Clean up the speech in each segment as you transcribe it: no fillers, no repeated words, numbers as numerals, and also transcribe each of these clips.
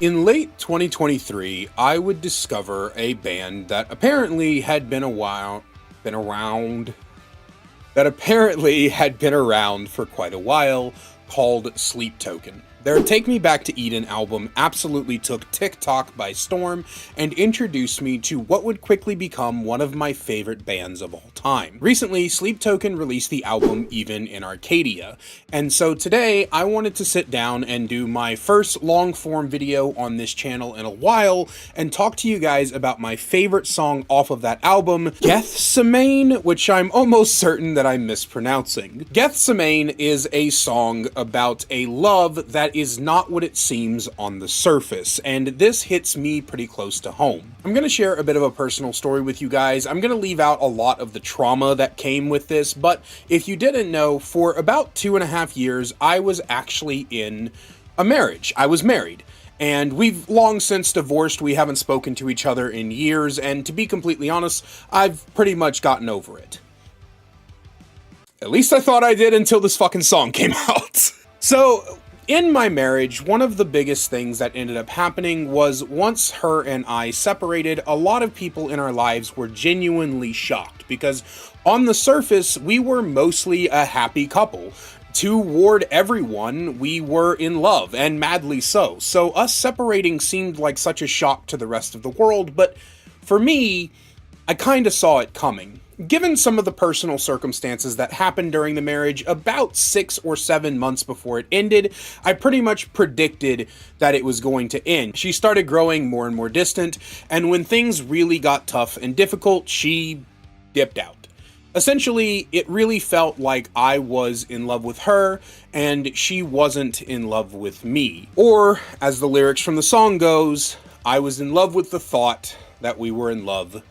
In late 2023, I would discover a band that apparently had been around for quite a while, called Sleep Token. Their Take Me Back to Eden album absolutely took TikTok by storm and introduced me to what would quickly become one of my favorite bands of all time. Recently, Sleep Token released the album Even in Arcadia, and so today I wanted to sit down and do my first long-form video on this channel in a while and talk to you guys about my favorite song off of that album, Gethsemane, which I'm almost certain that I'm mispronouncing. Gethsemane is a song about a love that is not what it seems on the surface, and this hits me pretty close to home. I'm going to share a bit of a personal story with you guys. I'm going to leave out a lot of the trauma that came with this, but if you didn't know, for about 2.5 years, I was actually in a marriage. I was married. And we've long since divorced. We haven't spoken to each other in years, and to be completely honest, I've pretty much gotten over it. At least I thought I did until this fucking song came out. So, in my marriage, one of the biggest things that ended up happening was once her and I separated, a lot of people in our lives were genuinely shocked because on the surface, we were mostly a happy couple. Toward everyone, we were in love, and madly so. So us separating seemed like such a shock to the rest of the world, but for me, I kinda saw it coming. Given some of the personal circumstances that happened during the marriage, about 6 or 7 months before it ended, I pretty much predicted that it was going to end. She started growing more and more distant, and when things really got tough and difficult, she dipped out. Essentially, it really felt like I was in love with her, and she wasn't in love with me. Or, as the lyrics from the song goes, I was in love with the thought that we were in love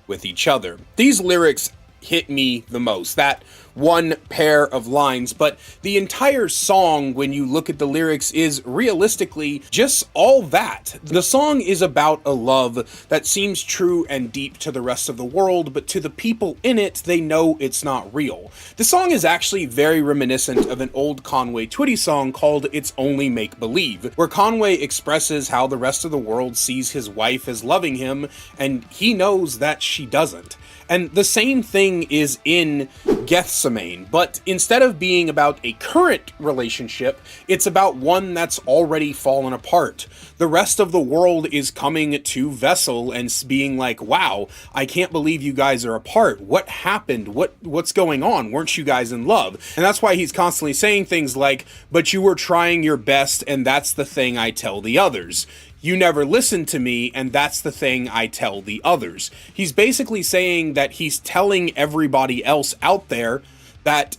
with each other. These lyrics hit me the most, that one pair of lines, but the entire song, when you look at the lyrics, is realistically just all that. The song is about a love that seems true and deep to the rest of the world, but to the people in it, they know it's not real. The song is actually very reminiscent of an old Conway Twitty song called It's Only Make Believe, where Conway expresses how the rest of the world sees his wife as loving him, and he knows that she doesn't. And the same thing is in Gethsemane, but instead of being about a current relationship, it's about one that's already fallen apart. The rest of the world is coming to Vessel and being like, wow, I can't believe you guys are apart. What happened? What's going on? Weren't you guys in love? And that's why he's constantly saying things like, but you were trying your best, and that's the thing I tell the others. You never listened to me, and that's the thing I tell the others. He's basically saying that he's telling everybody else out there that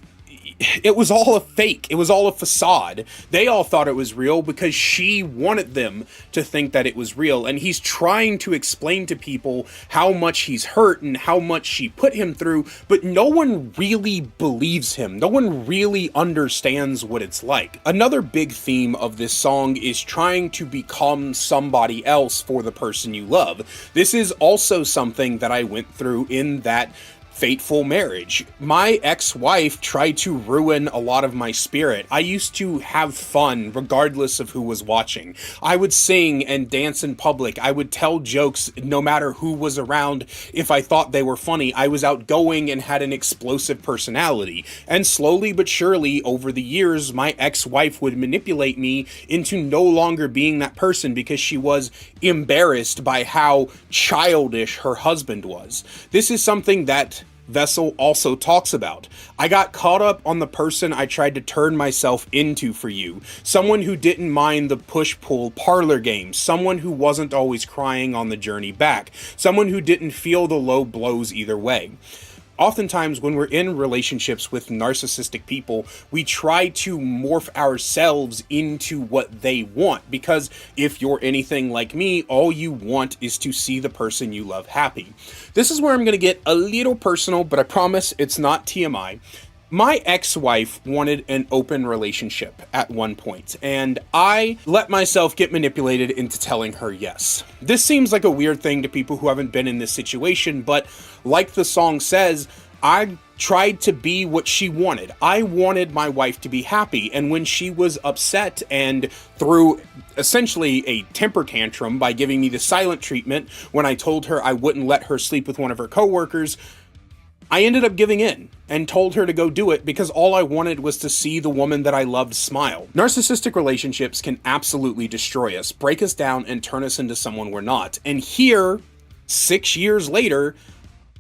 it was all a fake. It was all a facade. They all thought it was real because she wanted them to think that it was real. And he's trying to explain to people how much he's hurt and how much she put him through, but no one really believes him. No one really understands what it's like. Another big theme of this song is trying to become somebody else for the person you love. This is also something that I went through in that fateful marriage. My ex-wife tried to ruin a lot of my spirit. I used to have fun regardless of who was watching. I would sing and dance in public. I would tell jokes no matter who was around if I thought they were funny. I was outgoing and had an explosive personality. And slowly but surely over the years, my ex-wife would manipulate me into no longer being that person because she was embarrassed by how childish her husband was. This is something that Vessel also talks about. I got caught up on the person I tried to turn myself into for you. Someone who didn't mind the push-pull parlor games. Someone who wasn't always crying on the journey back. Someone who didn't feel the low blows either way. Oftentimes, when we're in relationships with narcissistic people, we try to morph ourselves into what they want, because if you're anything like me, all you want is to see the person you love happy. This is where I'm going to get a little personal, but I promise it's not TMI. My ex-wife wanted an open relationship at one point, and I let myself get manipulated into telling her yes. This seems like a weird thing to people who haven't been in this situation, but like the song says, I tried to be what she wanted. I wanted my wife to be happy, and when she was upset and threw essentially a temper tantrum by giving me the silent treatment when I told her I wouldn't let her sleep with one of her coworkers, I ended up giving in and told her to go do it because all I wanted was to see the woman that I loved smile. Narcissistic relationships can absolutely destroy us, break us down, and turn us into someone we're not. And here, 6 years later,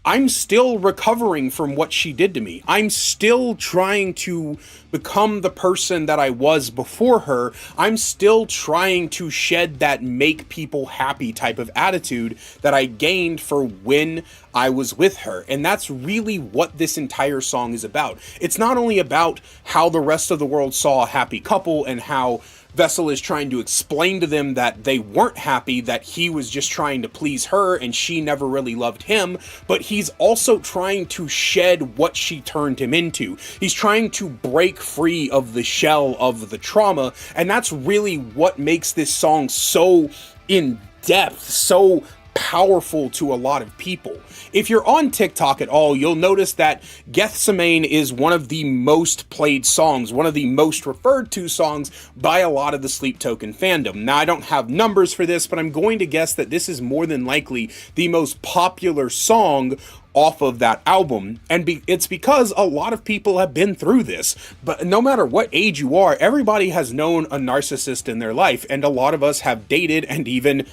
I'm still recovering from what she did to me. I'm still trying to become the person that I was before her. I'm still trying to shed that make people happy type of attitude that I gained for when I was with her. And that's really what this entire song is about. It's not only about how the rest of the world saw a happy couple and how Vessel is trying to explain to them that they weren't happy, that he was just trying to please her and she never really loved him, but he's also trying to shed what she turned him into. He's trying to break free of the shell of the trauma, and that's really what makes this song so in depth, so powerful to a lot of people. If you're on TikTok at all, you'll notice that Gethsemane is one of the most played songs, one of the most referred to songs by a lot of the Sleep Token fandom. Now, I don't have numbers for this, but I'm going to guess that this is more than likely the most popular song off of that album, and it's because a lot of people have been through this. But no matter what age you are, everybody has known a narcissist in their life, and a lot of us have dated and even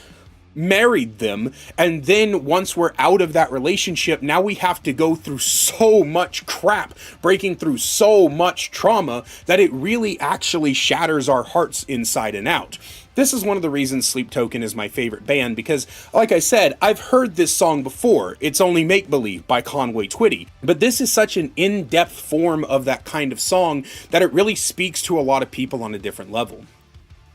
married them, and then once we're out of that relationship, now we have to go through so much crap, breaking through so much trauma, that it really actually shatters our hearts inside and out. This is one of the reasons Sleep Token is my favorite band, because, like I said, I've heard this song before. It's Only Make Believe by Conway Twitty. But this is such an in-depth form of that kind of song that it really speaks to a lot of people on a different level.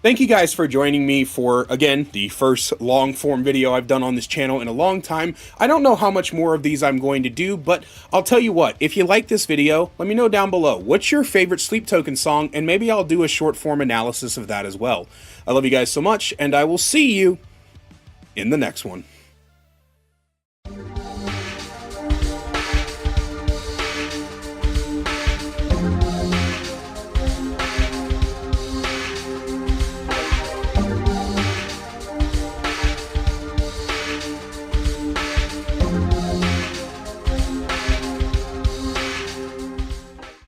Thank you guys for joining me for, again, the first long-form video I've done on this channel in a long time. I don't know how much more of these I'm going to do, but I'll tell you what, if you like this video, let me know down below. What's your favorite Sleep Token song? And maybe I'll do a short-form analysis of that as well. I love you guys so much, and I will see you in the next one.